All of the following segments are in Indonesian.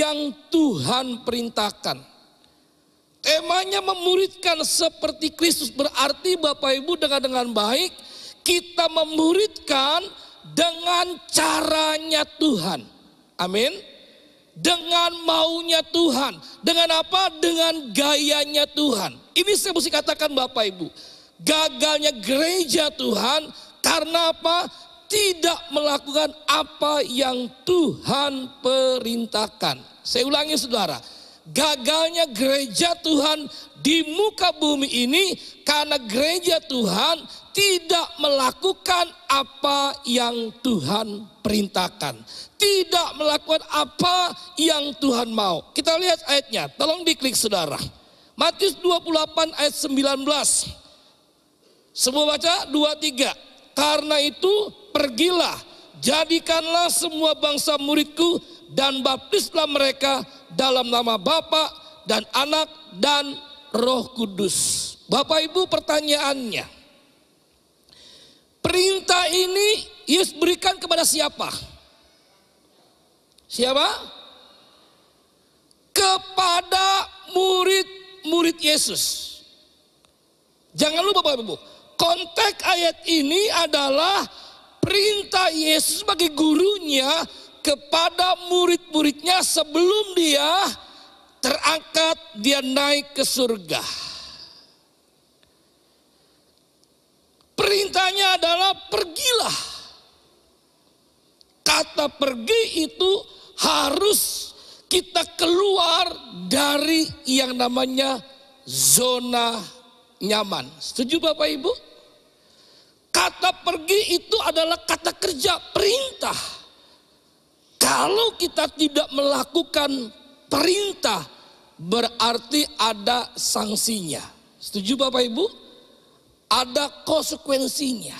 yang Tuhan perintahkan. Temanya memuridkan seperti Kristus, berarti Bapak Ibu dengan baik kita memuridkan dengan caranya Tuhan. Amin. Dengan maunya Tuhan. Dengan apa? Dengan gayanya Tuhan. Ini saya mesti katakan Bapak Ibu. Gagalnya gereja Tuhan karena apa? Tidak melakukan apa yang Tuhan perintahkan. Saya ulangi saudara. Gagalnya gereja Tuhan di muka bumi ini karena gereja Tuhan tidak melakukan apa yang Tuhan perintahkan. Tidak melakukan apa yang Tuhan mau. Kita lihat ayatnya, tolong diklik saudara. Matius 28 ayat 19. Semua baca 23. Karena itu pergilah, jadikanlah semua bangsa muridku dan baptislah mereka dalam nama Bapa dan Anak dan Roh Kudus. Bapak Ibu, pertanyaannya, perintah ini Yesus berikan kepada siapa? Siapa? Kepada murid-murid Yesus. Jangan lupa Bapak Ibu, konteks ayat ini adalah perintah Yesus sebagai gurunya kepada murid-muridnya sebelum dia terangkat, dia naik ke surga. Perintahnya adalah pergilah. Kata pergi itu harus kita keluar dari yang namanya zona nyaman. Setuju Bapak Ibu? Kata pergi itu adalah kata kerja, perintah. Kalau kita tidak melakukan perintah, berarti ada sanksinya. Setuju Bapak Ibu? Ada konsekuensinya.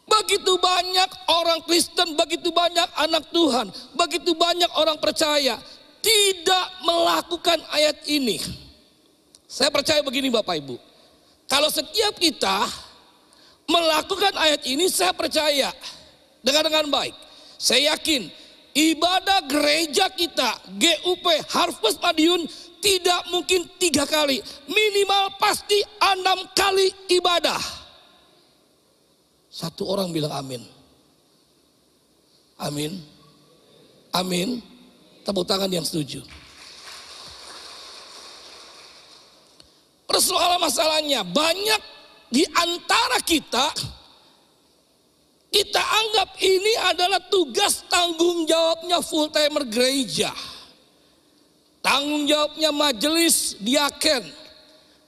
Begitu banyak orang Kristen, begitu banyak anak Tuhan, begitu banyak orang percaya tidak melakukan ayat ini. Saya percaya begini Bapak Ibu, kalau setiap kita melakukan ayat ini, saya percaya dengan baik. Saya yakin ibadah gereja kita GUP Harvest Madiun tidak mungkin 3 kali, minimal pasti 6 kali ibadah. Satu orang bilang amin. Amin. Amin. Tepuk tangan yang setuju. Persoalan masalahnya banyak di antara kita anggap ini adalah tugas tanggung jawabnya full timer gereja. Tanggung jawabnya majelis diaken,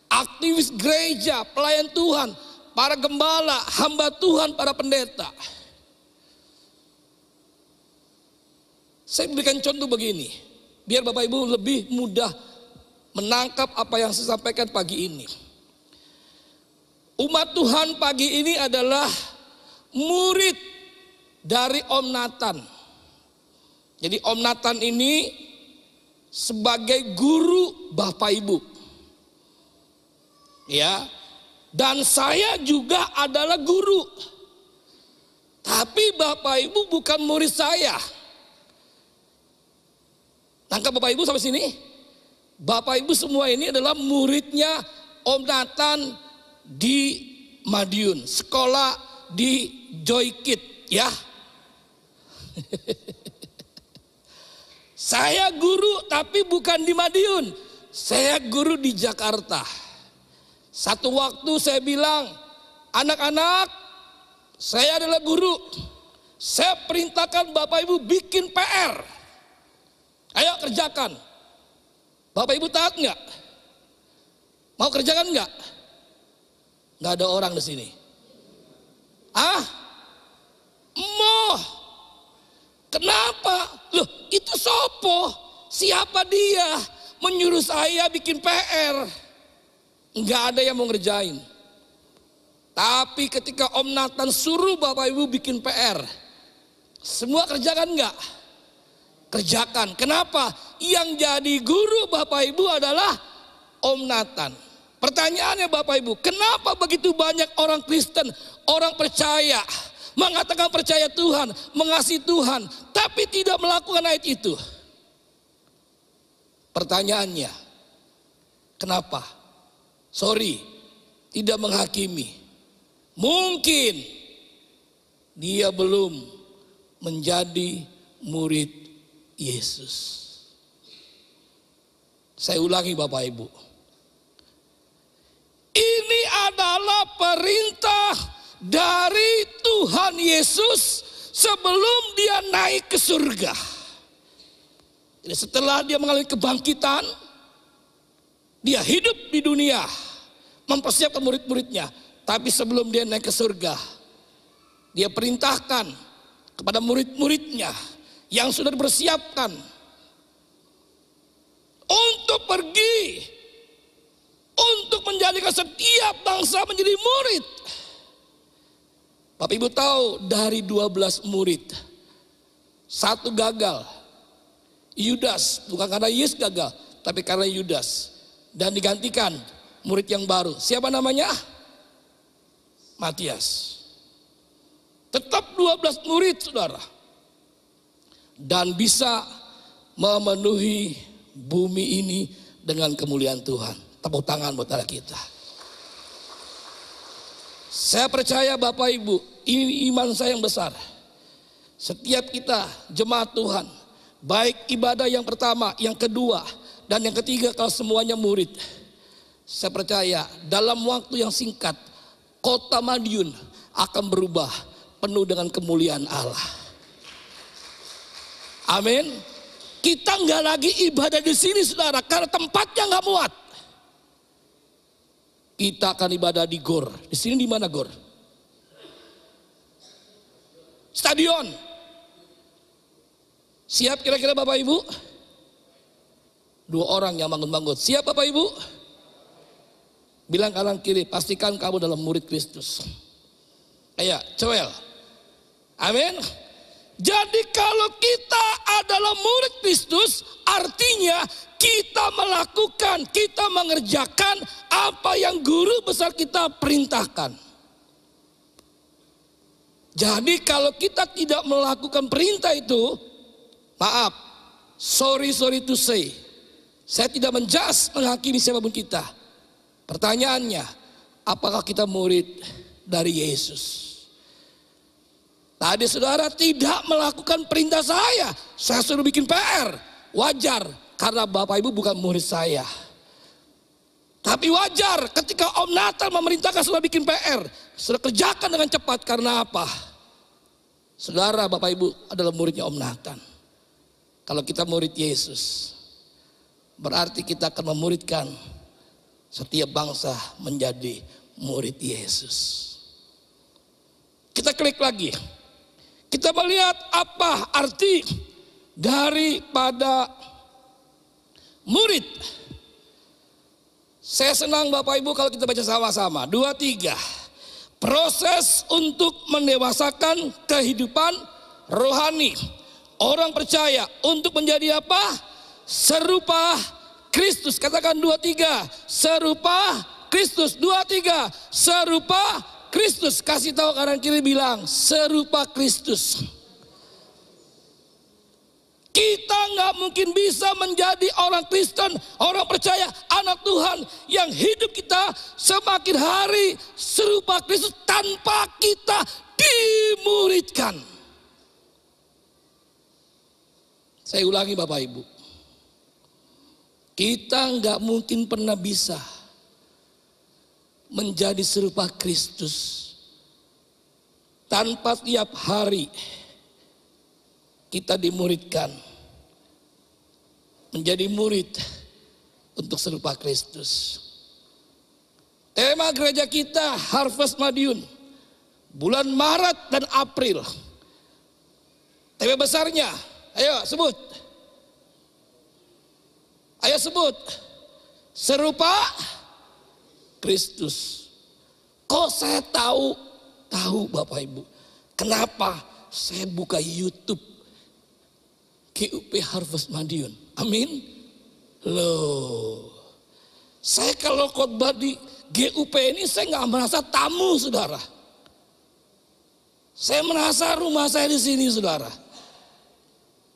aktivis gereja, pelayan Tuhan, para gembala, hamba Tuhan, para pendeta. Saya berikan contoh begini, biar Bapak Ibu lebih mudah menangkap apa yang saya sampaikan pagi ini. Umat Tuhan pagi ini adalah murid dari Om Nathan. Jadi Om Nathan ini sebagai guru Bapak Ibu. Ya. Dan saya juga adalah guru. Tapi Bapak Ibu bukan murid saya. Tangkap Bapak Ibu sampai sini? Bapak Ibu semua ini adalah muridnya Om Nathan di Madiun. Sekolah di Joykit ya. Saya guru tapi bukan di Madiun. Saya guru di Jakarta. Satu waktu saya bilang, anak-anak, saya adalah guru. Saya perintahkan Bapak Ibu bikin PR. Ayo kerjakan. Bapak Ibu taat nggak? Mau kerjakan nggak? Nggak ada orang di sini. Mau? Kenapa? Loh, itu sopo? Siapa dia menyuruh saya bikin PR? Nggak ada yang mau ngerjain. Tapi ketika Om Nathan suruh Bapak Ibu bikin PR, semua kerjakan nggak? Kerjakan. Kenapa? Yang jadi guru Bapak Ibu adalah Om Nathan. Pertanyaannya Bapak Ibu, kenapa begitu banyak orang Kristen, orang percaya, mengatakan percaya Tuhan, mengasihi Tuhan, tapi tidak melakukan ayat itu? Pertanyaannya, kenapa? Sorry, tidak menghakimi. Mungkin dia belum menjadi murid Yesus. Saya ulangi Bapak Ibu. Ini adalah perintah dari Tuhan Yesus sebelum dia naik ke surga. Jadi setelah dia mengalami kebangkitan, dia hidup di dunia, mempersiapkan murid-muridnya. Tapi sebelum dia naik ke surga, dia perintahkan kepada murid-muridnya yang sudah dipersiapkan untuk pergi, untuk menjadikan setiap bangsa menjadi murid. Bapak Ibu tahu dari 12 murid, satu gagal. Yudas, bukan karena Yesus gagal, tapi karena Yudas. Dan digantikan murid yang baru. Siapa namanya? Matias. Tetap 12 murid saudara. Dan bisa memenuhi bumi ini dengan kemuliaan Tuhan. Tepuk tangan buat kita. Saya percaya Bapak Ibu, ini iman saya yang besar. Setiap kita jemaat Tuhan, baik ibadah yang pertama, yang kedua, dan yang ketiga kalau semuanya murid. Saya percaya dalam waktu yang singkat, kota Madiun akan berubah penuh dengan kemuliaan Allah. Amin. Kita nggak lagi ibadah di sini saudara, karena tempatnya nggak muat. Kita akan ibadah di GOR. Di sini di mana GOR? Stadion. Siap kira-kira Bapak Ibu? 2 orang yang bangun-bangun. Siap Bapak Ibu? Bilang kanan kiri, pastikan kamu dalam murid Kristus. Ayo, Joel. Amin. Jadi kalau kita adalah murid Kristus, artinya kita melakukan, kita mengerjakan apa yang guru besar kita perintahkan. Jadi kalau kita tidak melakukan perintah itu, maaf, sorry to say, saya tidak menghakimi siapapun kita. Pertanyaannya, apakah kita murid dari Yesus? Tadi saudara tidak melakukan perintah saya suruh bikin PR. Wajar, karena Bapak Ibu bukan murid saya. Tapi wajar ketika Om Natal memerintahkan saudara bikin PR. Saudara kerjakan dengan cepat, karena apa? Saudara Bapak Ibu adalah muridnya Om Natal. Kalau kita murid Yesus, berarti kita akan memuridkan setiap bangsa menjadi murid Yesus. Kita klik lagi. Kita melihat apa arti daripada murid. Saya senang Bapak Ibu kalau kita baca sama-sama. 2, 3. Proses untuk mendewasakan kehidupan rohani. Orang percaya untuk menjadi apa? Serupa Kristus. Katakan 2, 3. Serupa Kristus. 2, 3. Serupa Kristus. Kasih tahu kanan kiri, bilang serupa Kristus. Kita nggak mungkin bisa menjadi orang Kristen, orang percaya, anak Tuhan yang hidup kita semakin hari serupa Kristus tanpa kita dimuridkan. Saya ulangi Bapak Ibu, kita nggak mungkin pernah bisa menjadi serupa Kristus tanpa tiap hari kita dimuridkan menjadi murid untuk serupa Kristus. Tema gereja kita Harvest Madiun bulan Maret dan April. Tema besarnya, ayo sebut. Ayo sebut. Serupa Kristus. Kok saya tahu Bapak Ibu? Kenapa saya buka YouTube GUP Harvest Madiun? Amin. Loh, saya kalau khotbah di GUP ini saya nggak merasa tamu, saudara. Saya merasa rumah saya di sini, saudara.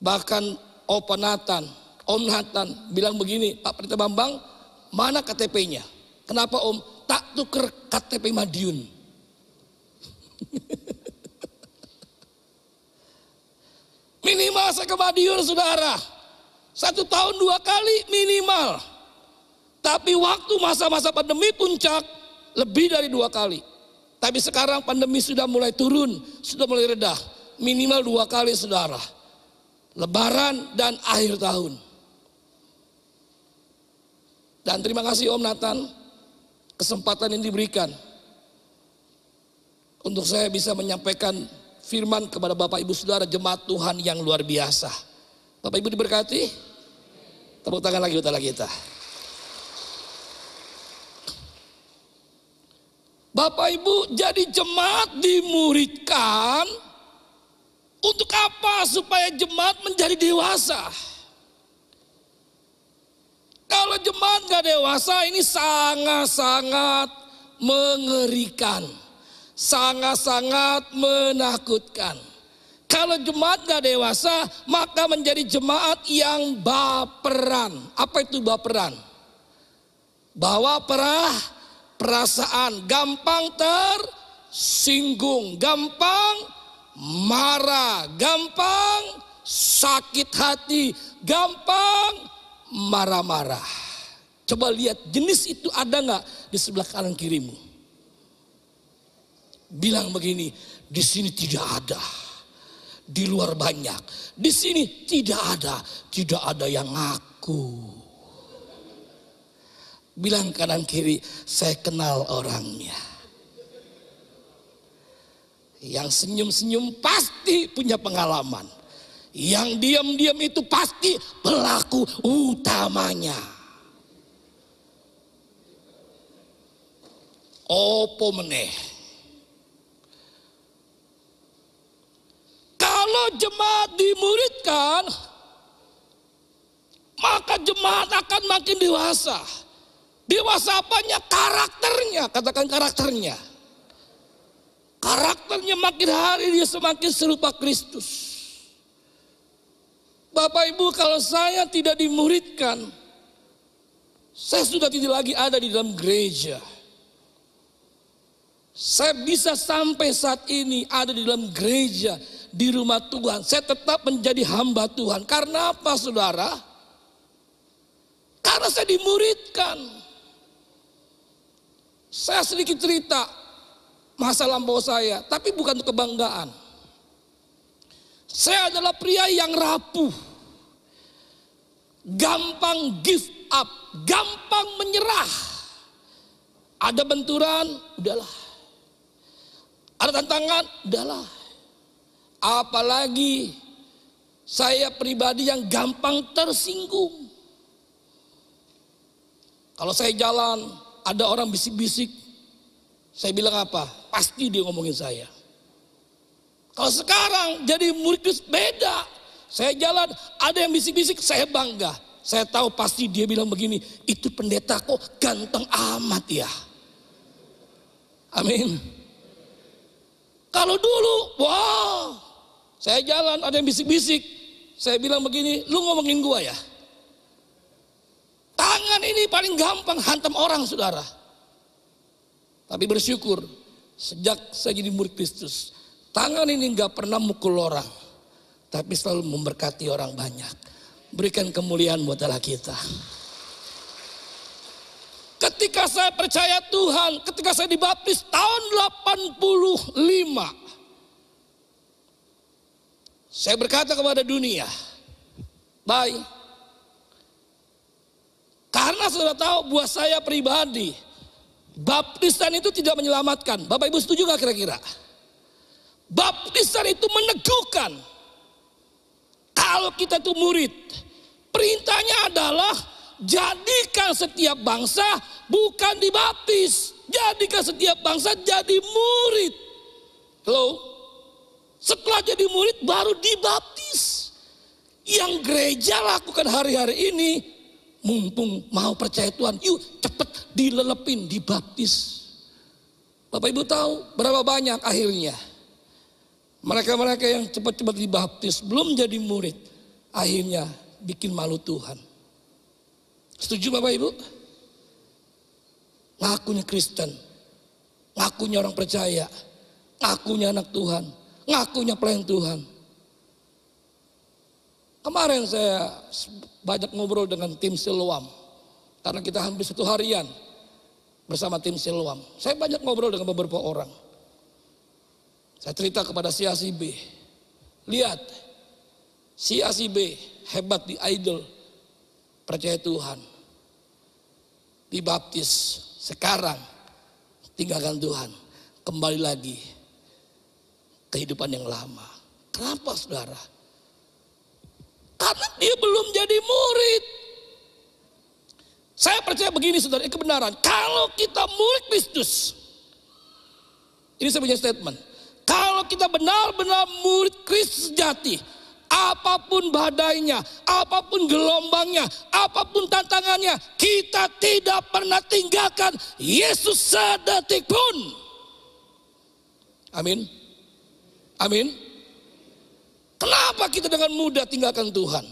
Bahkan Opa Nathan, Om Nathan bilang begini, Pak Pendeta Bambang, mana KTP-nya? Kenapa Om? Tak tuker KTP Madiun. Minimal saya ke Madiun, saudara. 1 tahun 2 kali minimal. Tapi waktu masa-masa pandemi puncak, lebih dari 2 kali. Tapi sekarang pandemi sudah mulai turun, sudah mulai reda. Minimal 2 kali, saudara. Lebaran dan akhir tahun. Dan terima kasih Om Nathan, kesempatan yang diberikan untuk saya bisa menyampaikan firman kepada Bapak Ibu Saudara jemaat Tuhan yang luar biasa. Bapak Ibu diberkati. Tepuk tangan lagi utara kita. Bapak Ibu, jadi jemaat dimuridkan untuk apa? Supaya jemaat menjadi dewasa. Kalau jemaat gak dewasa ini sangat-sangat mengerikan. Sangat-sangat menakutkan. Kalau jemaat gak dewasa, maka menjadi jemaat yang baperan. Apa itu baperan? Bawa perasaan, gampang tersinggung, gampang marah, gampang sakit hati, gampang marah-marah. Coba lihat jenis itu ada gak di sebelah kanan kirimu? Bilang begini, di sini tidak ada. Di luar banyak. Di sini tidak ada yang ngaku. Bilang kanan kiri, saya kenal orangnya. Yang senyum-senyum pasti punya pengalaman. Yang diam-diam itu pasti pelaku utamanya. Opo meneh. Kalau jemaat dimuridkan, maka jemaat akan makin dewasa. Dewasa apanya? Karakternya, katakan karakternya. Karakternya makin hari dia semakin serupa Kristus. Bapak Ibu, kalau saya tidak dimuridkan, saya sudah tidak lagi ada di dalam gereja. Saya bisa sampai saat ini ada di dalam gereja, di rumah Tuhan. Saya tetap menjadi hamba Tuhan. Karena apa, saudara? Karena saya dimuridkan. Saya sedikit cerita masa lampau saya, tapi bukan untuk kebanggaan. Saya adalah pria yang rapuh, gampang give up, gampang menyerah. Ada benturan, udahlah. Ada tantangan, udahlah. Apalagi saya pribadi yang gampang tersinggung. Kalau saya jalan, ada orang bisik-bisik, saya bilang apa? Pasti dia ngomongin saya. Kalau sekarang jadi murid Kristus beda. Saya jalan, ada yang bisik-bisik, saya bangga. Saya tahu pasti dia bilang begini, itu pendeta kok ganteng amat ya. Amin. Kalau dulu, wow, saya jalan ada yang bisik-bisik. Saya bilang begini, lu ngomongin gua ya. Tangan ini paling gampang hantam orang, saudara. Tapi bersyukur, sejak saya jadi murid Kristus, tangan ini gak pernah mukul orang. Tapi selalu memberkati orang banyak. Berikan kemuliaan buat Allah kita. Ketika saya percaya Tuhan, ketika saya dibaptis tahun 85. Saya berkata kepada dunia, bye. Karena sudah tahu buat saya pribadi, baptisan itu tidak menyelamatkan. Bapak Ibu setuju gak kira-kira? Baptisan itu meneguhkan. Kalau kita itu murid, perintahnya adalah jadikan setiap bangsa bukan dibaptis. Jadikan setiap bangsa jadi murid. Halo? Setelah jadi murid baru dibaptis. Yang gereja lakukan hari-hari ini, mumpung mau percaya Tuhan, yuk cepet dilelepin, dibaptis. Bapak Ibu tahu berapa banyak akhirnya mereka-mereka yang cepat-cepat dibaptis belum jadi murid, akhirnya bikin malu Tuhan. Setuju Bapak Ibu? Ngakunya Kristen, ngakunya orang percaya, ngakunya anak Tuhan, ngakunya pelayan Tuhan. Kemarin saya banyak ngobrol dengan tim Siloam, karena kita hampir 1 harian bersama tim Siloam. Saya banyak ngobrol dengan beberapa orang. Saya cerita kepada si A, si B. Lihat, si A, si B hebat di idol, percaya Tuhan, dibaptis, sekarang tinggalkan Tuhan, kembali lagi kehidupan yang lama. Kenapa saudara? Karena dia belum jadi murid. Saya percaya begini saudara, ini kebenaran. Kalau kita murid Kristus, ini saya punya statement. Kalau kita benar-benar murid Kristus sejati, apapun badainya, apapun gelombangnya, apapun tantangannya, kita tidak pernah tinggalkan Yesus sedetik pun. Amin. Amin. Kenapa kita dengan mudah tinggalkan Tuhan?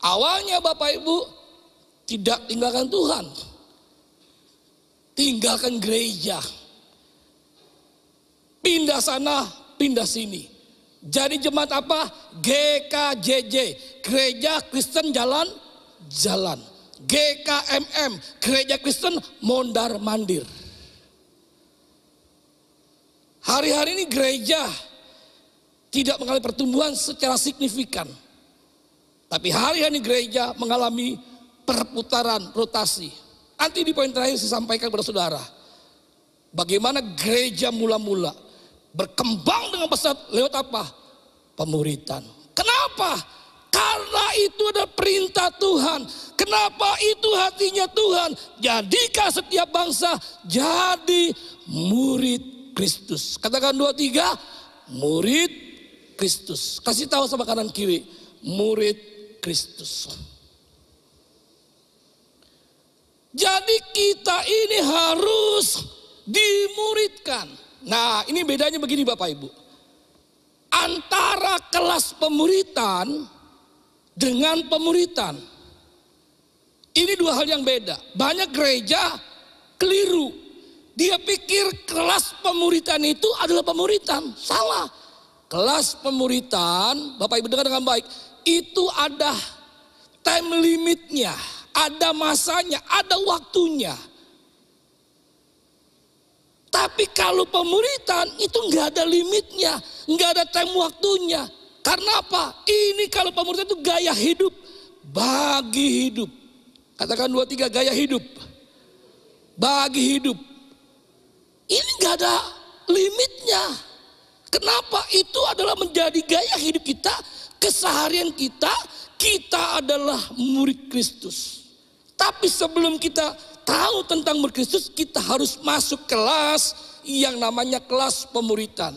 Awalnya Bapak Ibu tidak tinggalkan Tuhan, tinggalkan gereja, pindah sana, pindah sini. Jadi jemaat apa? GKJJ, Gereja Kristen Jalan-Jalan. GKMM, Gereja Kristen Mondar Mandir. Hari-hari ini gereja tidak mengalami pertumbuhan secara signifikan. Tapi hari-hari ini gereja mengalami perputaran rotasi. Nanti di poin terakhir saya sampaikan kepada saudara, bagaimana gereja mula-mula berkembang dengan pesat lewat apa? Pemuritan. Kenapa? Karena itu adalah perintah Tuhan. Kenapa itu hatinya Tuhan? Jadikan setiap bangsa jadi murid Kristus. Katakan 2, 3, murid Kristus. Kasih tahu sama kanan kiri, murid Kristus. Jadi kita ini harus dimuridkan. Nah, ini bedanya begini Bapak Ibu. Antara kelas pemuritan dengan pemuritan. Ini 2 hal yang beda. Banyak gereja keliru. Dia pikir kelas pemuritan itu adalah pemuritan. Salah. Kelas pemuritan, Bapak Ibu dengar dengan baik, itu ada time limitnya, ada masanya, ada waktunya. Tapi kalau pemuritan itu nggak ada limitnya, nggak ada time waktunya. Karena apa? Ini kalau pemuritan itu gaya hidup, bagi hidup. Katakan 2, 3, gaya hidup, bagi hidup. Ini nggak ada limitnya. Kenapa? Itu adalah menjadi gaya hidup kita, keseharian kita. Kita adalah murid Kristus. Tapi sebelum kita tahu tentang murid Kristus, kita harus masuk kelas yang namanya kelas pemuritan.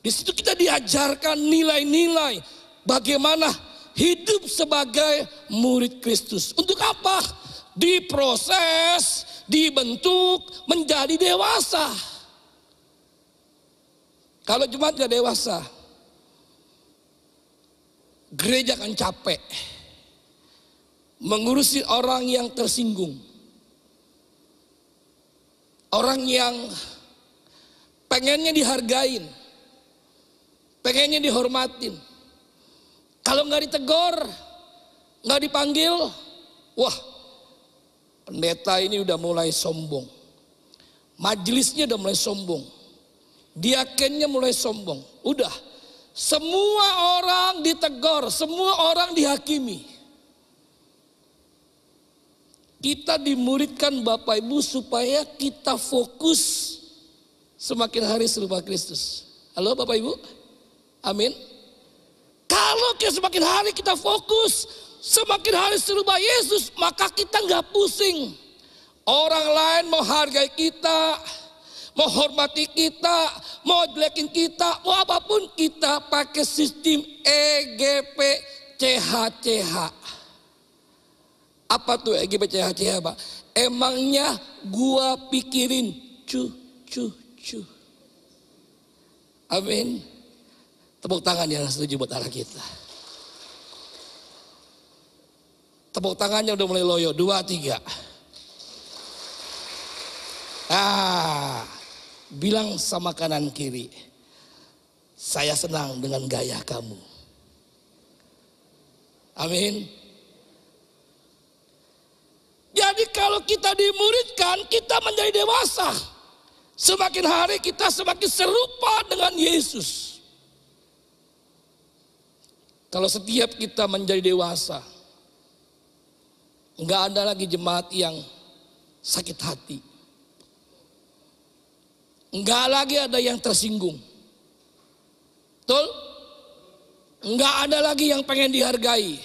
Di situ kita diajarkan nilai-nilai bagaimana hidup sebagai murid Kristus. Untuk apa? Diproses, dibentuk menjadi dewasa. Kalau jemaat gak dewasa, gereja akan capek mengurusi orang yang tersinggung. Orang yang pengennya dihargain, pengennya dihormatin. Kalau gak ditegur, gak dipanggil, wah pendeta ini udah mulai sombong. Majelisnya udah mulai sombong. Diakennya mulai sombong. Udah, semua orang ditegur, semua orang dihakimi. Kita dimuridkan Bapak Ibu supaya kita fokus semakin hari serupa Kristus. Halo Bapak Ibu? Amin. Kalau kita semakin hari kita fokus, semakin hari serupa Yesus, maka kita nggak pusing. Orang lain mau hargai kita, mau hormati kita, mau jelekin kita, mau apapun, kita pakai sistem EGP CHCH. Apa tuh EGP CHCH Pak? Emangnya gua pikirin cu. Amin. Tepuk tangan yang setuju buat arah kita. Tepuk tangannya udah mulai loyo. 2, 3. Bilang sama kanan kiri, saya senang dengan gaya kamu. Amin. Jadi kalau kita dimuridkan, kita menjadi dewasa. Semakin hari kita semakin serupa dengan Yesus. Kalau setiap kita menjadi dewasa, enggak ada lagi jemaat yang sakit hati. Enggak lagi ada yang tersinggung. Betul? Enggak ada lagi yang pengen dihargai.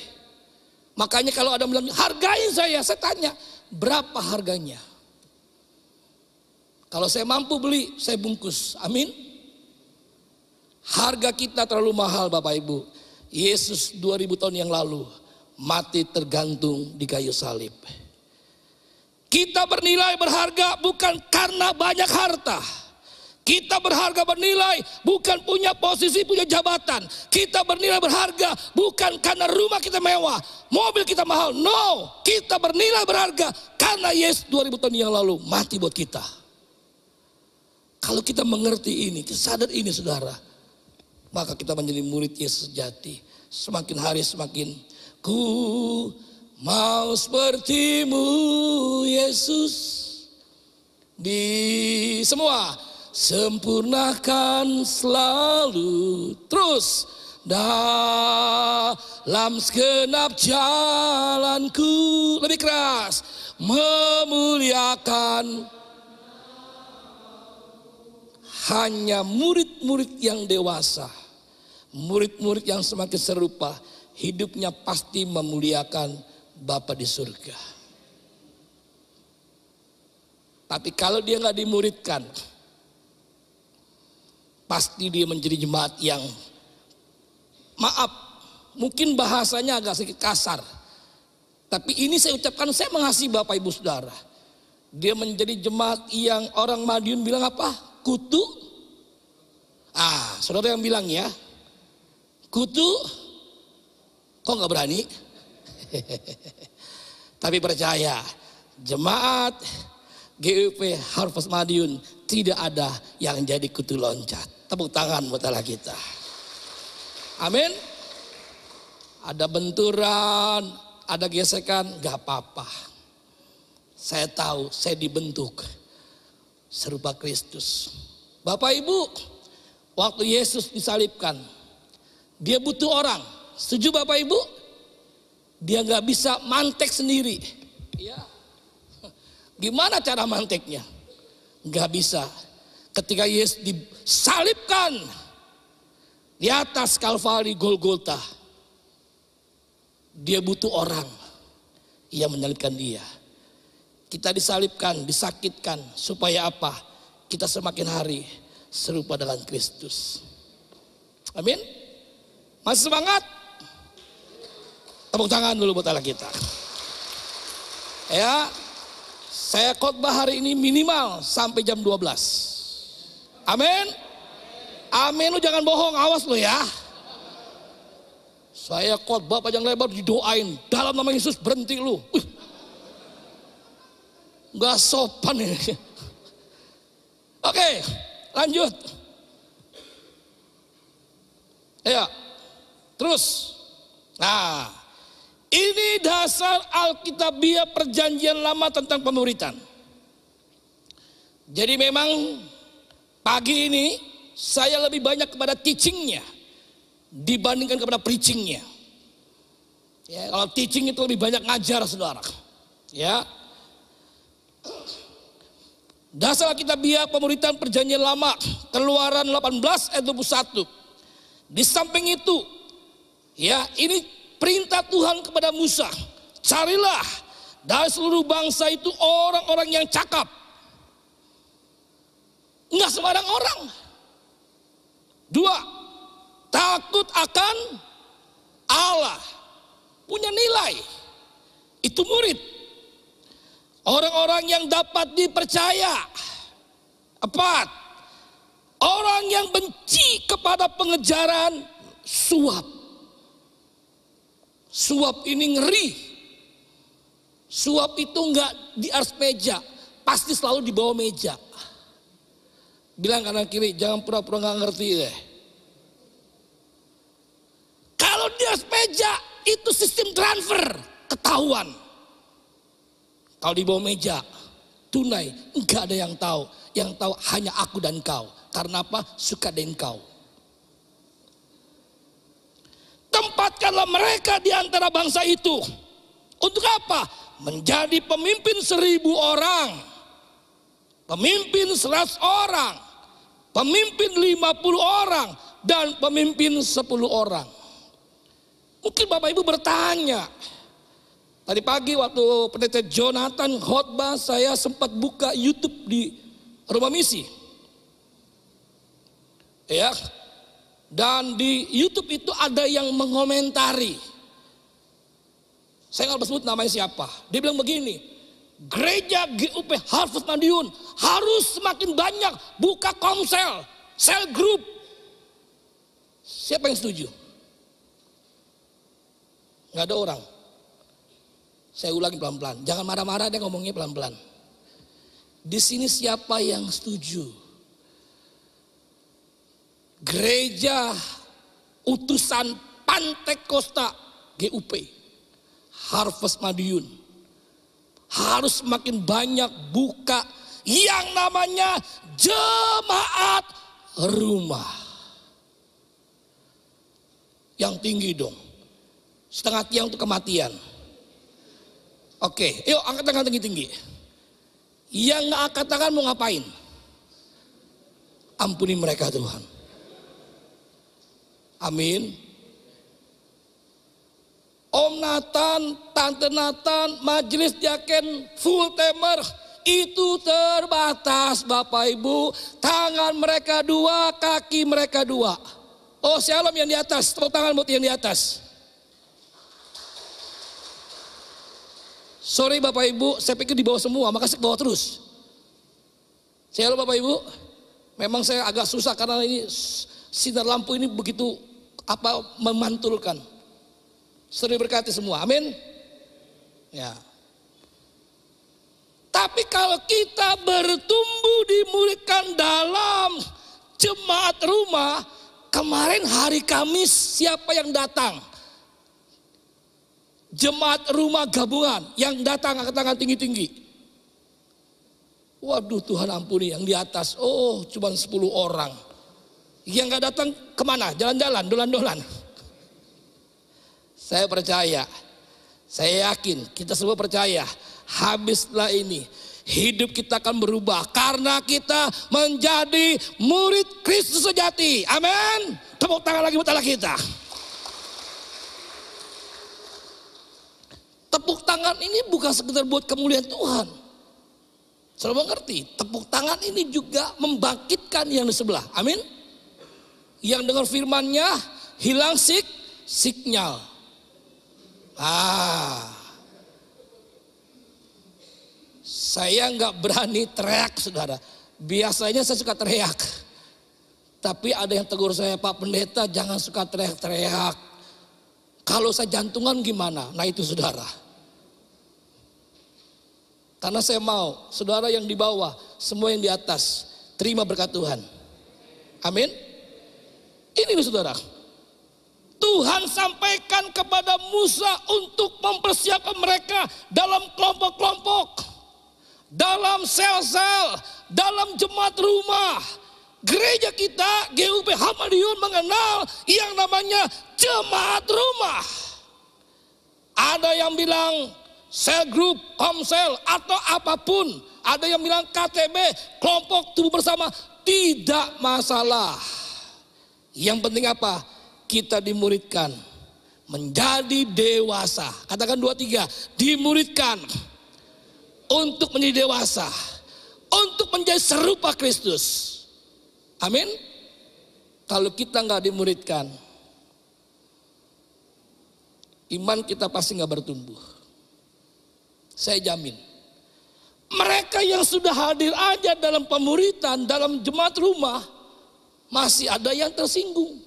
Makanya kalau ada bilang, hargai saya tanya, berapa harganya? Kalau saya mampu beli, saya bungkus. Amin. Harga kita terlalu mahal Bapak Ibu. Yesus 2000 tahun yang lalu mati tergantung di kayu salib. Kita bernilai berharga bukan karena banyak harta. Kita berharga bernilai bukan punya posisi, punya jabatan. Kita bernilai berharga bukan karena rumah kita mewah, mobil kita mahal. No, kita bernilai berharga karena Yesus 2000 tahun yang lalu mati buat kita. Kalau kita mengerti ini, kita sadar ini saudara, maka kita menjadi murid Yesus sejati. Semakin hari semakin ku mau sepertimu Yesus. Di semua sempurnakan selalu terus dalam segenap jalanku. Lebih keras, memuliakan. Hanya murid-murid yang dewasa, murid-murid yang semakin serupa, hidupnya pasti memuliakan Bapa di surga. Tapi kalau dia nggak dimuridkan, pasti dia menjadi jemaat yang, maaf, mungkin bahasanya agak sedikit kasar. Tapi ini saya ucapkan, saya mengasihi Bapak Ibu Saudara. Dia menjadi jemaat yang orang Madiun bilang apa? Kutu. Saudara yang bilang ya, kutu, kok nggak berani? Tapi percaya, jemaat GUP Harvest Madiun tidak ada yang jadi kutu loncat. Tepuk tangan buat Allah kita. Amin. Ada benturan, ada gesekan, gak apa-apa. Saya tahu, saya dibentuk serupa Kristus. Bapak Ibu, waktu Yesus disalibkan, dia butuh orang. Setuju Bapak Ibu? Dia gak bisa mantek sendiri. Ya. Gimana cara manteknya? Gak bisa. Ketika Yesus disalibkan di atas Kalvari Golgota, dia butuh orang yang menyalibkan dia. Kita disalibkan, disakitkan, supaya apa? Kita semakin hari serupa dengan Kristus. Amin. Masih semangat? Tepuk tangan dulu buat Allah kita. Ya, saya khotbah hari ini minimal sampai jam 12. Amin. Amin, lu jangan bohong, awas lu ya. Saya khotbah panjang lebar didoain, dalam nama Yesus berhenti lu. Gak sopan ini. Oke, lanjut. Ya, terus. Nah, ini dasar Alkitabiah Perjanjian Lama tentang pemuritan. Jadi memang pagi ini saya lebih banyak kepada teachingnya dibandingkan kepada preachingnya. Ya, kalau teaching itu lebih banyak ngajar saudara. Ya. Dasar Alkitabiah Pemuritan Perjanjian Lama, Keluaran 18 ayat 21. Di samping itu, ya, ini perintah Tuhan kepada Musa. Carilah dari seluruh bangsa itu orang-orang yang cakap. Enggak sembarang orang. 2, takut akan Allah, punya nilai. Itu murid. Orang-orang yang dapat dipercaya. 4, orang yang benci kepada pengejaran suap. Suap ini ngeri. Suap itu enggak di atas meja, pasti selalu di bawah meja. Bilang kanan kiri, jangan pura-pura nggak ngerti deh. Kalau di atas meja itu sistem transfer, ketahuan. Kalau di bawah meja, tunai, enggak ada yang tahu. Yang tahu hanya aku dan kau. Karena apa? Suka dengan kau. Tempatkanlah mereka di antara bangsa itu. Untuk apa? Menjadi pemimpin 1000 orang. Pemimpin 100 orang. Pemimpin 50 orang. Dan pemimpin 10 orang. Mungkin Bapak Ibu bertanya. Tadi pagi waktu Pendeta Jonathan khotbah, saya sempat buka YouTube di Rumah Misi. Ya. Dan di YouTube itu ada yang mengomentari. Saya nggak sebut namanya siapa. Dia bilang begini, gereja GUP Harvest Madiun harus semakin banyak buka komsel, sel group. Siapa yang setuju? Nggak ada orang. Saya ulangi pelan-pelan. Jangan marah-marah, dia ngomongnya pelan-pelan. Di sini siapa yang setuju? Gereja utusan Pantekosta GUP Harvest Madiun harus semakin banyak buka yang namanya jemaat rumah. Yang tinggi dong. Setengah tiang untuk kematian. Oke, yuk angkat tangan tinggi-tinggi. Yang gak angkat tangan mau ngapain? Ampuni mereka Tuhan. Amin. Om Nathan, Tante Nathan, majelis diaken, full timer, itu terbatas Bapak Ibu. Tangan mereka 2, kaki mereka 2. Oh shalom yang di atas, tepuk tangan buat yang di atas. Sorry Bapak Ibu, saya pikir di bawah semua, makasih ke bawah terus. Shalom Bapak Ibu, memang saya agak susah karena ini sinar lampu ini begitu memantulkan. Sering berkati semua, amin. Ya. Tapi kalau kita bertumbuh dimulihkan dalam jemaat rumah, kemarin hari Kamis siapa yang datang? Jemaat rumah gabungan yang datang angkat tangan tinggi-tinggi. Waduh Tuhan ampuni yang di atas. Oh cuma 10 orang. Yang gak datang kemana? Jalan-jalan, dolan-dolan. Saya percaya. Saya yakin kita semua percaya. Habislah ini. Hidup kita akan berubah. Karena kita menjadi murid Kristus sejati. Amin. Tepuk tangan lagi buat Allah kita. Tepuk tangan ini bukan sekedar buat kemuliaan Tuhan. Selalu mengerti, tepuk tangan ini juga membangkitkan yang di sebelah. Amin. Yang dengar firman-Nya hilang signal. Saya nggak berani teriak saudara. Biasanya saya suka teriak. Tapi ada yang tegur saya, Pak Pendeta jangan suka teriak-teriak. Kalau saya jantungan gimana? Nah itu saudara. Karena saya mau saudara yang di bawah, semua yang di atas terima berkat Tuhan. Amin. Ini nih saudara. Tuhan sampaikan kepada Musa untuk mempersiapkan mereka dalam kelompok-kelompok, dalam sel-sel, dalam jemaat rumah. Gereja kita GUP Madiun mengenal yang namanya jemaat rumah. Ada yang bilang sel group, komsel atau apapun. Ada yang bilang KTB, kelompok tubuh bersama, tidak masalah. Yang penting apa? Kita dimuridkan menjadi dewasa. Katakan 2, 3, dimuridkan untuk menjadi dewasa, untuk menjadi serupa Kristus. Amin. Kalau kita nggak dimuridkan, iman kita pasti nggak bertumbuh. Saya jamin. Mereka yang sudah hadir aja dalam pemuritan, dalam jemaat rumah, masih ada yang tersinggung.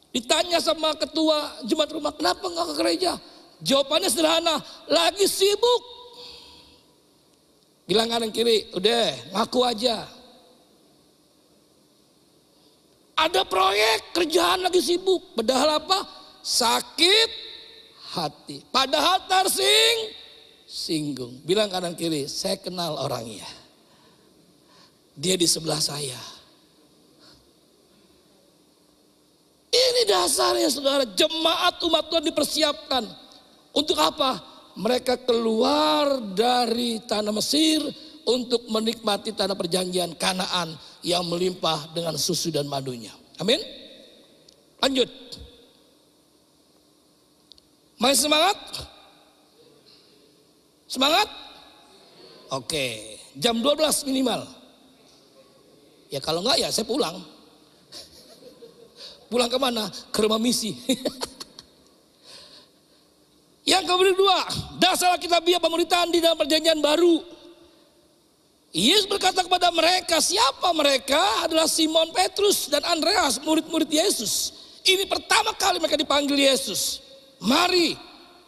Ditanya sama ketua jemaat rumah, kenapa nggak ke gereja? Jawabannya sederhana, lagi sibuk. Bilang kanan kiri, udah ngaku aja. Ada proyek, kerjaan lagi sibuk. Padahal apa? Sakit hati. Padahal tersinggung. Bilang kanan kiri, saya kenal orangnya. Dia di sebelah saya. Ini dasarnya saudara, jemaat umat Tuhan dipersiapkan. Untuk apa? Mereka keluar dari tanah Mesir untuk menikmati tanah perjanjian Kanaan yang melimpah dengan susu dan madunya. Amin. Lanjut. Masih semangat? Semangat? Oke, jam 12 minimal. Ya kalau enggak ya saya pulang. Pulang kemana? Ke rumah misi. Yang kedua, dasar Alkitabiah pemerintahan di dalam perjanjian baru. Yesus berkata kepada mereka, siapa mereka? Adalah Simon Petrus dan Andreas, murid-murid Yesus. Ini pertama kali mereka dipanggil Yesus. Mari,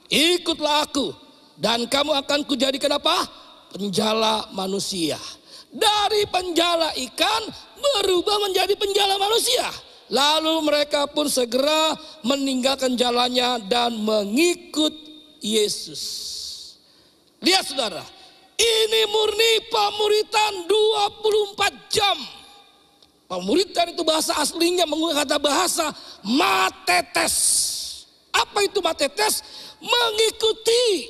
ikutlah aku. Dan kamu akan kujadikan apa? Penjala manusia. Dari penjala ikan berubah menjadi penjala manusia. Lalu mereka pun segera meninggalkan jalannya dan mengikut Yesus. Lihat saudara, ini murni pemuritan 24 jam. Pemuritan itu bahasa aslinya menggunakan kata bahasa matetes. Apa itu matetes? Mengikuti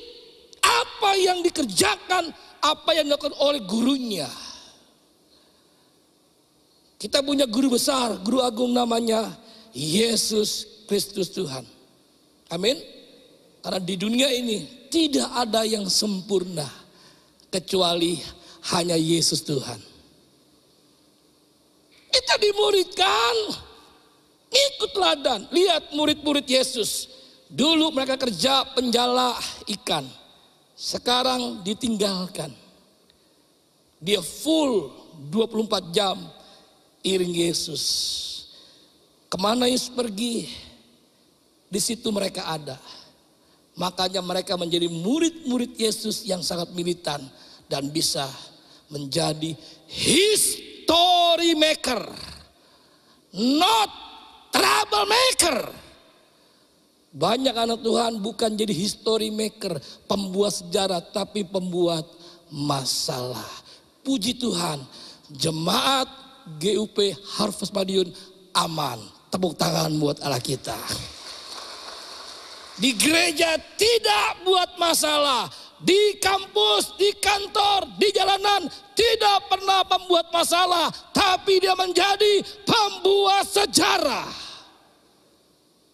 apa yang dikerjakan, apa yang dilakukan oleh gurunya. Kita punya guru besar, guru agung namanya Yesus Kristus Tuhan. Amin. Karena di dunia ini tidak ada yang sempurna kecuali hanya Yesus Tuhan. Kita dimuridkan, ikut teladan. Lihat murid-murid Yesus. Dulu mereka kerja penjala ikan. Sekarang ditinggalkan. Dia full 24 jam iring Yesus. Kemana Yesus pergi, di situ mereka ada. Makanya mereka menjadi murid-murid Yesus yang sangat militan dan bisa menjadi history maker, not trouble maker. Banyak anak Tuhan bukan jadi history maker, pembuat sejarah, tapi pembuat masalah. Puji Tuhan, jemaat GUP Harvest Madiun aman. Tepuk tangan buat Allah kita. Di gereja tidak buat masalah. Di kampus, di kantor, di jalanan tidak pernah membuat masalah. Tapi dia menjadi pembuat sejarah.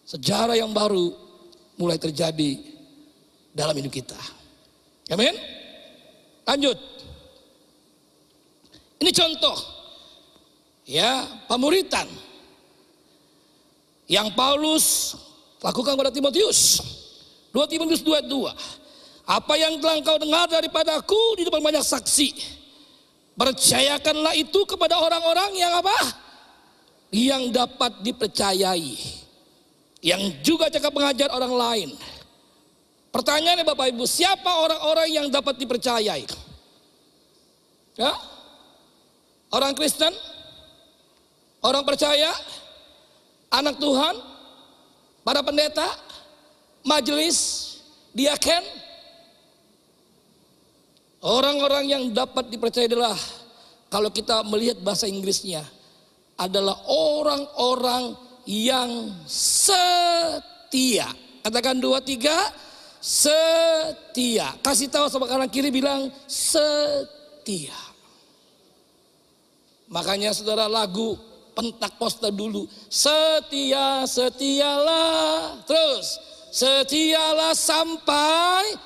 Sejarah yang baru mulai terjadi dalam hidup kita. Amin. Lanjut. Ini contoh. Ya, pemuritan yang Paulus lakukan kepada Timotius. 2 Timotius 2:2. Apa yang telah engkau dengar daripadaku di depan banyak saksi, percayakanlah itu kepada orang-orang yang apa? Yang dapat dipercayai, yang juga cakap mengajar orang lain. Pertanyaannya Bapak Ibu, siapa orang-orang yang dapat dipercayai? Ya? Orang Kristen? Orang percaya, anak Tuhan, para pendeta, majelis, diaken. Orang-orang yang dapat dipercaya adalah, kalau kita melihat bahasa Inggrisnya, adalah orang-orang yang setia. Katakan 2, 3, setia. Kasih tahu sama kanan kiri, bilang setia. Makanya saudara lagu Pentakosta dulu, setia, setialah, terus setialah sampai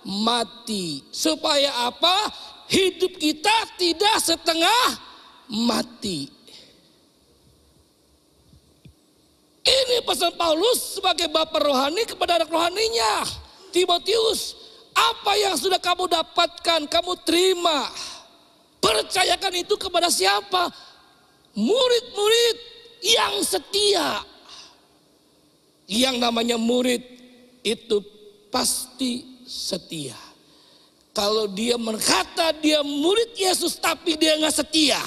mati. Supaya apa? Hidup kita tidak setengah mati. Ini pesan Paulus sebagai bapak rohani kepada anak rohaninya, Timotius. Apa yang sudah kamu dapatkan, kamu terima. Percayakan itu kepada siapa? Murid-murid yang setia. Yang namanya murid itu pasti setia. Kalau dia berkata dia murid Yesus tapi dia nggak setia,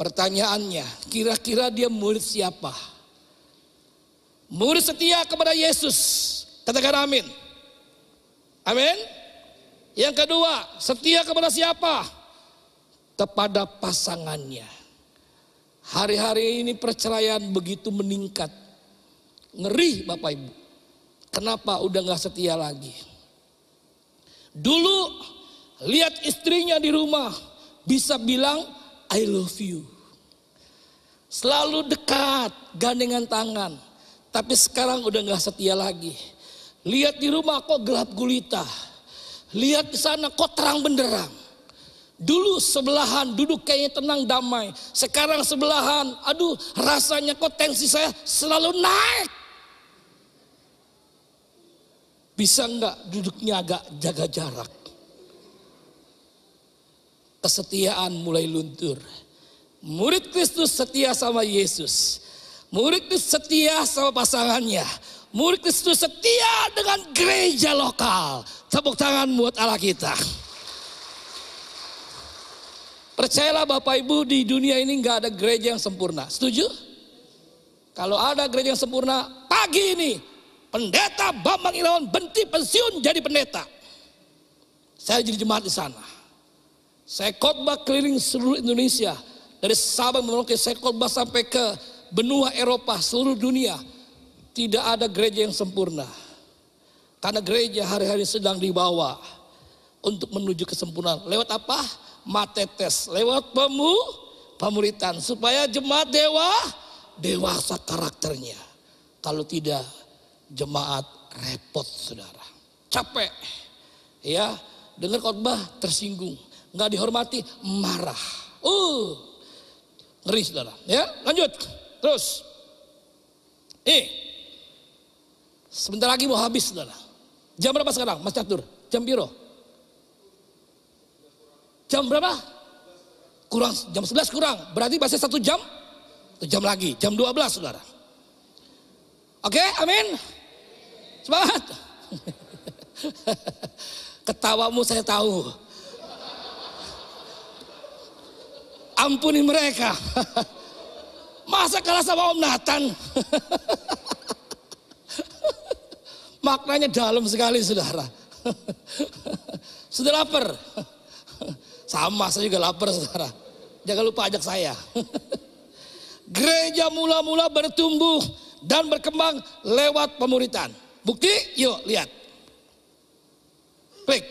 pertanyaannya, kira-kira dia murid siapa? Murid setia kepada Yesus, katakan amin. Amin. Yang kedua, setia kepada siapa? Kepada pasangannya. Hari-hari ini perceraian begitu meningkat. Ngeri Bapak Ibu. Kenapa udah gak setia lagi? Dulu lihat istrinya di rumah bisa bilang I love you. Selalu dekat, gandengan tangan. Tapi sekarang udah gak setia lagi. Lihat di rumah kok gelap gulita. Lihat di sana kok terang benderang. Dulu sebelahan duduk kayaknya tenang damai. Sekarang sebelahan, aduh rasanya kok tensi saya selalu naik. Bisa enggak duduknya agak jaga jarak? Kesetiaan mulai luntur. Murid Kristus setia sama Yesus. Murid Kristus setia sama pasangannya. Murid Kristus setia dengan gereja lokal. Tepuk tangan buat Allah kita. Percayalah Bapak Ibu, di dunia ini gak ada gereja yang sempurna. Setuju? Kalau ada gereja yang sempurna, pagi ini Pendeta Bambang Irawan berhenti pensiun jadi pendeta. Saya jadi jemaat di sana. Saya khotbah keliling seluruh Indonesia. Dari Sabang Merauke saya khotbah sampai ke benua Eropa, seluruh dunia. Tidak ada gereja yang sempurna. Karena gereja hari-hari sedang dibawa untuk menuju kesempurnaan. Lewat apa? Matetes. Lewat pemuritan. Supaya jemaat dewasa karakternya. Kalau tidak, jemaat repot saudara. Capek. Ya, dengar khotbah tersinggung. Nggak dihormati, marah. Ngeri saudara. Ya, lanjut. Terus. Sebentar lagi mau habis saudara. Jam berapa sekarang Mas Catur? Jam biro? Jam berapa? Kurang, jam 11 kurang. Berarti masih 1 jam? 1 jam lagi, jam 12 saudara. Oke, amin. Semangat. Ketawamu saya tahu. Ampuni mereka. Masa kalah sama Om Nathan? Maknanya dalam sekali saudara. Sudah lapar? Sama, saya juga lapar saudara. Jangan lupa ajak saya. Gereja mula-mula bertumbuh dan berkembang lewat pemuritan. Bukti? Yuk lihat. Klik.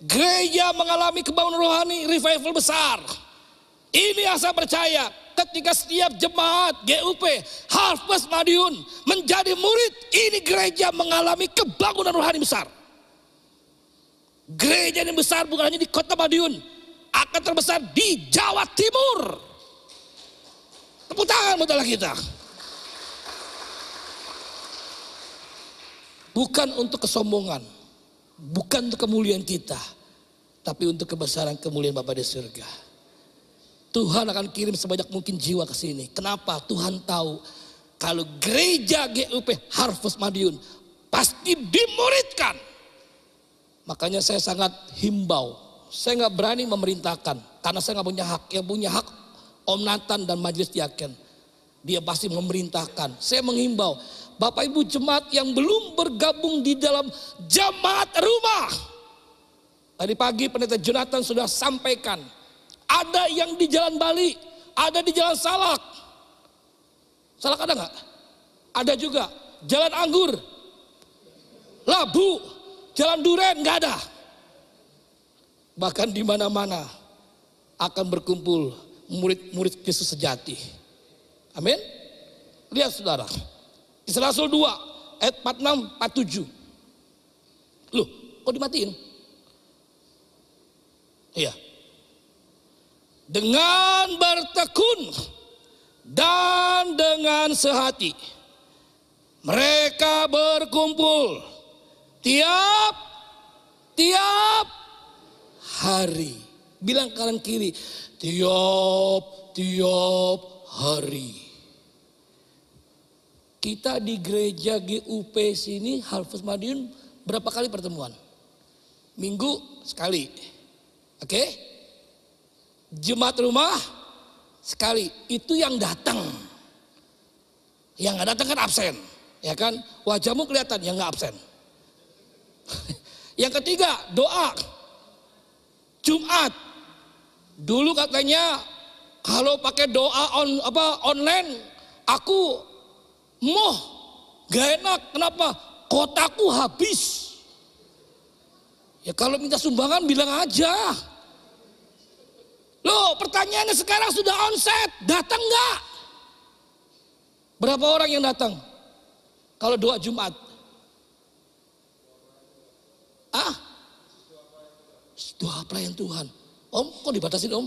Gereja mengalami kebangunan rohani revival besar. Ini yang saya percaya. Ketika setiap jemaat GUP Harvest Madiun menjadi murid, ini gereja mengalami kebangunan rohani besar. Gereja yang besar bukan hanya di kota Madiun, akan terbesar di Jawa Timur. Tepuk tangan buat Allah kita. Bukan untuk kesombongan, bukan untuk kemuliaan kita, tapi untuk kebesaran kemuliaan Bapa di surga. Tuhan akan kirim sebanyak mungkin jiwa ke sini. Kenapa? Tuhan tahu kalau gereja GUP Harvest Madiun pasti dimuridkan. Makanya saya sangat himbau. Saya nggak berani memerintahkan karena saya nggak punya hak. Yang punya hak Om Nathan dan Majelis Diaken. Dia pasti memerintahkan. Saya menghimbau Bapak Ibu jemaat yang belum bergabung di dalam jemaat rumah. Tadi pagi Pendeta Jonathan sudah sampaikan. Ada yang di Jalan Bali, ada di Jalan Salak. Salak ada nggak? Ada juga. Jalan Anggur, Labu, Jalan Duren nggak ada. Bahkan di mana-mana akan berkumpul murid-murid Kristus sejati. Amin. Lihat saudara. Kisah Rasul 2 ayat 46 47. Loh, kok dimatiin? Iya. Dengan bertekun dan dengan sehati mereka berkumpul tiap hari. Bilang kanan kiri, tiap hari. Kita di gereja GUP sini Harvest Madiun berapa kali pertemuan? Minggu sekali. Oke? Jemaat rumah sekali. Itu yang datang. Yang nggak datang kan absen. Ya kan? Wajahmu kelihatan yang nggak absen. Yang ketiga, doa. Jumat. Dulu katanya kalau pakai doa online aku gak enak. Kenapa? Kotaku habis. Ya kalau minta sumbangan bilang aja. Loh, pertanyaannya sekarang sudah onset, datang nggak? Berapa orang yang datang? Kalau doa Jumat? Doa pelayan Tuhan. Om, kok dibatasin om?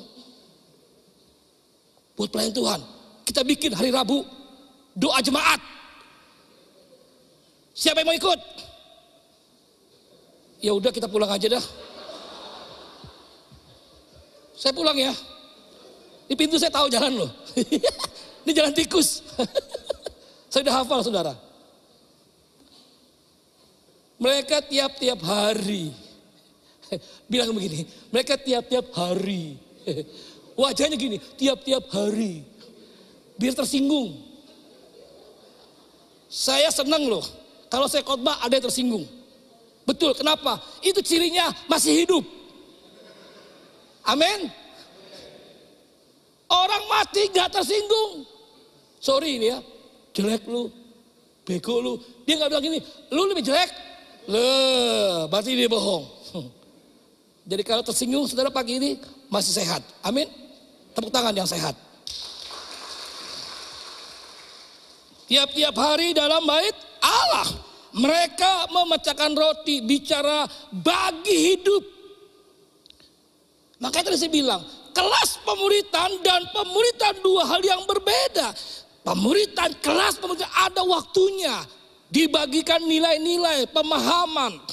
Buat pelayan Tuhan. Kita bikin hari Rabu doa jemaat. Siapa yang mau ikut? Ya udah kita pulang aja dah. Saya pulang ya. Di pintu saya tahu jalan loh. Ini jalan tikus. Saya udah hafal saudara. Mereka tiap-tiap hari. Bilang begini, mereka tiap-tiap hari. Wajahnya gini, tiap-tiap hari. Biar tersinggung. Saya senang loh. Kalau saya khotbah ada yang tersinggung. Betul, kenapa? Itu cirinya masih hidup. Amin. Orang mati gak tersinggung. Sorry ini ya, jelek lu, bego lu. Dia gak bilang gini, lu lebih jelek. Berarti dia bohong. Jadi kalau tersinggung saudara pagi ini masih sehat. Amin. Tepuk tangan yang sehat. Tiap-tiap hari dalam bait Allah mereka memecahkan roti, bicara bagi hidup. Makanya tadi saya bilang, kelas pemuritan dan pemuritan dua hal yang berbeda. Pemuritan, kelas pemuritan ada waktunya. Dibagikan nilai-nilai, pemahaman.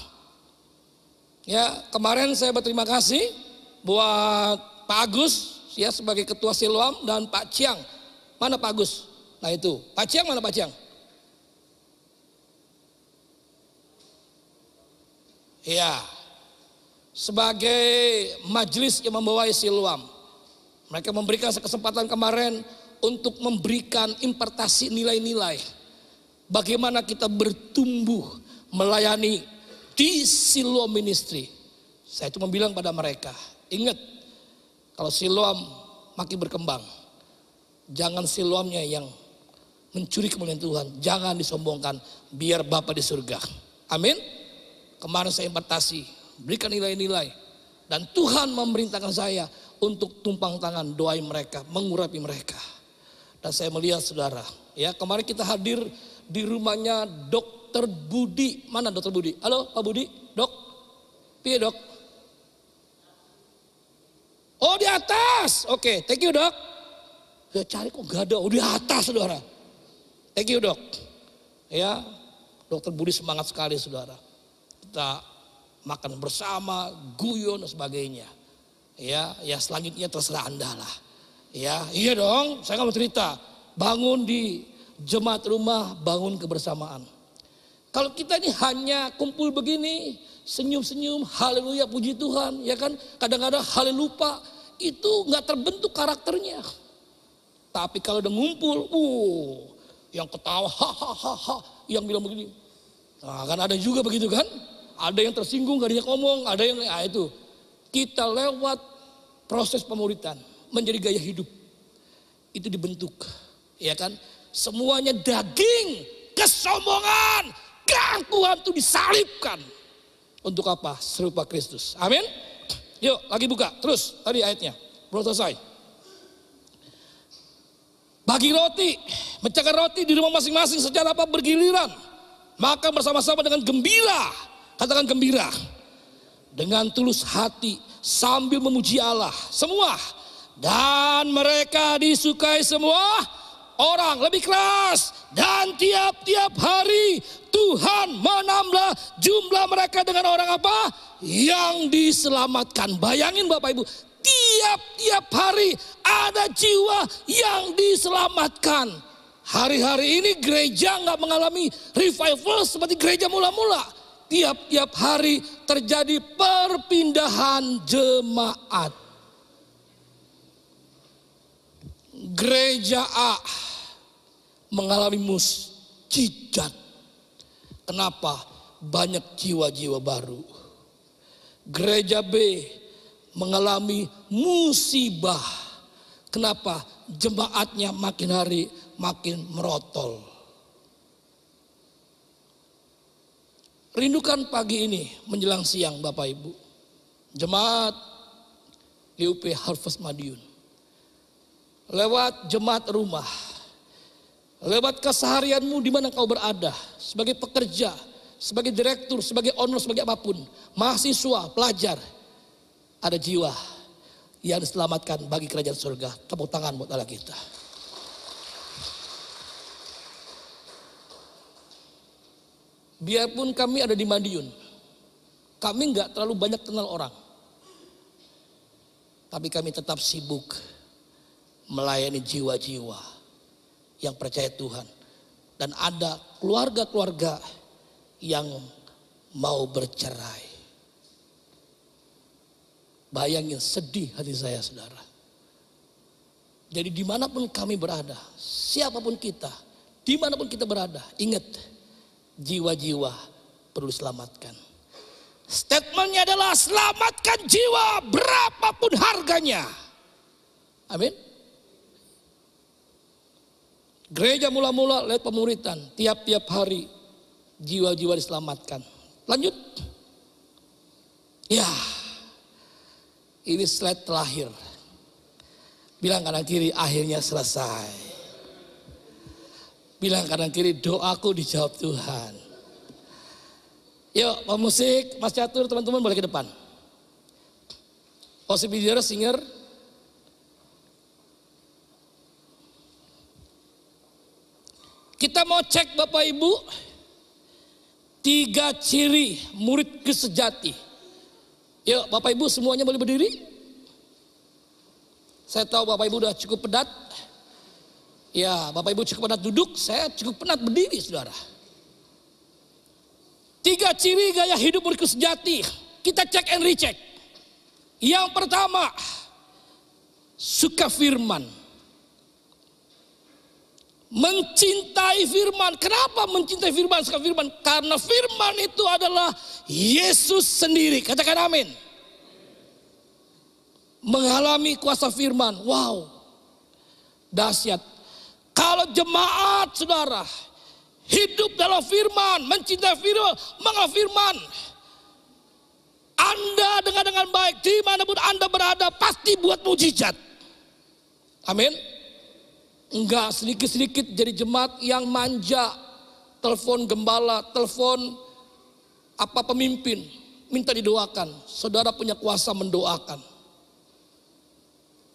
Ya, kemarin saya berterima kasih buat Pak Agus ya sebagai ketua Siloam dan Pak Ciang. Mana Pak Agus? Nah itu, Pak Ciang mana Pak Ciang? Ya, sebagai majelis yang membawai Siloam, mereka memberikan kesempatan kemarin untuk memberikan impartasi nilai-nilai. Bagaimana kita bertumbuh melayani di Siloam Ministry. Saya cuma bilang pada mereka, ingat kalau Siloam makin berkembang, jangan Siloamnya yang mencuri kemuliaan Tuhan, jangan disombongkan, biar Bapa di surga. Amin. Kemarin saya impartasi, berikan nilai-nilai, dan Tuhan memerintahkan saya untuk tumpang tangan doain mereka, mengurapi mereka. Dan saya melihat saudara, ya kemarin kita hadir di rumahnya Dokter Budi. Mana Dokter Budi? Halo Pak Budi, Dok. Piye Dok? Oh di atas. Oke, thank you Dok. Ya cari kok gak ada, oh di atas saudara. Thank you Dok. Ya, Dokter Budi semangat sekali saudara. Kita makan bersama, guyon dan sebagainya. Ya selanjutnya terserah Anda lah. Ya, iya dong, saya nggak mau cerita. Bangun di jemaat rumah, bangun kebersamaan. Kalau kita ini hanya kumpul begini, senyum-senyum, haleluya, puji Tuhan, ya kan? Kadang-kadang haleluya, itu nggak terbentuk karakternya. Tapi kalau udah ngumpul, yang ketawa, hahaha, yang bilang begini. Nah, kan ada juga begitu kan? Ada yang tersinggung, gak diajak ngomong, ada yang, itu. Kita lewat proses pemuritan, menjadi gaya hidup. Itu dibentuk, ya kan? Semuanya daging, kesombongan, keangkuhan itu disalibkan. Untuk apa? Serupa Kristus. Amin. Yuk lagi buka, terus tadi ayatnya, belum selesai. Bagi roti, mecahkan roti di rumah masing-masing secara apa? Bergiliran. Maka bersama-sama dengan gembira. Katakan gembira. Dengan tulus hati sambil memuji Allah. Semua. Dan mereka disukai semua orang. Lebih keras. Dan tiap-tiap hari Tuhan menambah jumlah mereka dengan orang apa? Yang diselamatkan. Bayangin Bapak Ibu. Tiap-tiap hari ada jiwa yang diselamatkan. Hari-hari ini gereja nggak mengalami revival seperti gereja mula-mula. Tiap-tiap hari terjadi perpindahan jemaat. Gereja A mengalami mujizat. Kenapa? Banyak jiwa-jiwa baru. Gereja B mengalami musibah. Kenapa? Jemaatnya makin hari makin merotol. Rindukan pagi ini menjelang siang Bapak Ibu. Jemaat GUP Harvest Madiun. Lewat jemaat rumah. Lewat keseharianmu di mana kau berada. Sebagai pekerja, sebagai direktur, sebagai owner, sebagai apapun. Mahasiswa, pelajar. Ada jiwa yang diselamatkan bagi kerajaan surga. Tepuk tangan buat Allah kita. Biarpun kami ada di Madiun, kami nggak terlalu banyak kenal orang. Tapi kami tetap sibuk melayani jiwa-jiwa yang percaya Tuhan. Dan ada keluarga-keluarga yang mau bercerai. Bayangin sedih hati saya saudara. Jadi dimanapun kami berada, siapapun kita, dimanapun kita berada, ingat jiwa-jiwa perlu diselamatkan. Statementnya adalah selamatkan jiwa berapapun harganya. Amin. Gereja mula-mula lewat pemuritan, tiap-tiap hari jiwa-jiwa diselamatkan. Lanjut. Ya, ini slide terakhir. Bilang kanan kiri, akhirnya selesai. Bilang kanan kiri, doaku dijawab Tuhan. Yuk, pemusik, Mas Catur, teman-teman boleh ke depan. Worship leader, singer. Kita mau cek Bapak Ibu, 3 ciri murid sejati. Yuk, Bapak Ibu semuanya boleh berdiri. Saya tahu Bapak Ibu udah cukup penat. Ya, Bapak Ibu cukup penat duduk, saya cukup penat berdiri, saudara. 3 ciri gaya hidup murid sejati. Kita cek and recheck. Yang pertama, suka firman. Mencintai firman. Kenapa mencintai firman, suka firman? Karena firman itu adalah Yesus sendiri. Katakan amin. Mengalami kuasa firman. Wow, dahsyat. Kalau jemaat saudara hidup dalam firman, mencintai firman, mengalami firman, Anda dengan baik dimanapun Anda berada pasti buat mujizat. Amin. Enggak sedikit-sedikit jadi jemaat yang manja, telepon gembala, telepon pemimpin, minta didoakan. Saudara punya kuasa mendoakan.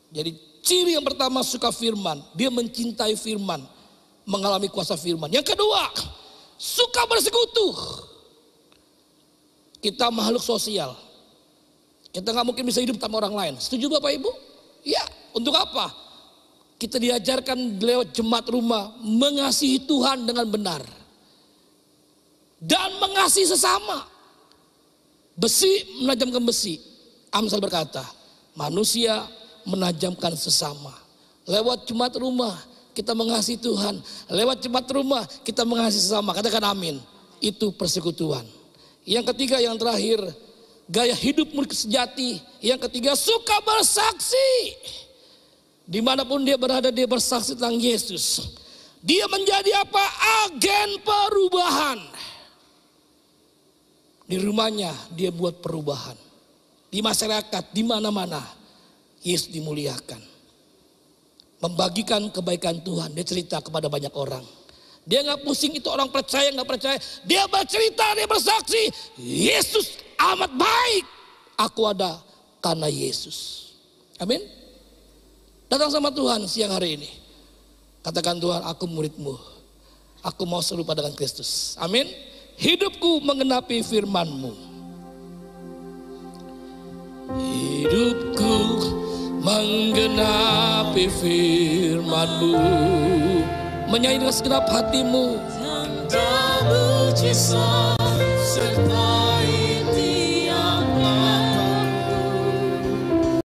Jadi ciri yang pertama suka firman, dia mencintai firman, mengalami kuasa firman. Yang kedua, suka bersekutu. Kita makhluk sosial. Kita nggak mungkin bisa hidup tanpa orang lain. Setuju Bapak Ibu? Ya, untuk apa? Kita diajarkan lewat jemaat rumah mengasihi Tuhan dengan benar. Dan mengasihi sesama. Besi menajamkan besi. Amsal berkata, manusia menajamkan sesama. Lewat jemaat rumah kita mengasihi Tuhan. Lewat jemaat rumah kita mengasihi sesama. Katakan amin. Itu persekutuan. Yang ketiga, yang terakhir, gaya hidup murid sejati. Yang ketiga, suka bersaksi. Dimanapun dia berada, dia bersaksi tentang Yesus. Dia menjadi apa? Agen perubahan. Di rumahnya dia buat perubahan. Di masyarakat, di mana-mana Yesus dimuliakan. Membagikan kebaikan Tuhan. Dia cerita kepada banyak orang. Dia gak pusing itu orang percaya gak percaya. Dia bercerita, dia bersaksi. Yesus amat baik. Aku ada karena Yesus. Amin. Datang sama Tuhan siang hari ini. Katakan, Tuhan, aku muridmu. Aku mau serupa dengan Kristus. Amin. Hidupku mengenapi firman-Mu. Hidupku menggenapi firman-Mu. menyanyi dengan segenap hatimu. Tanda mujizat serta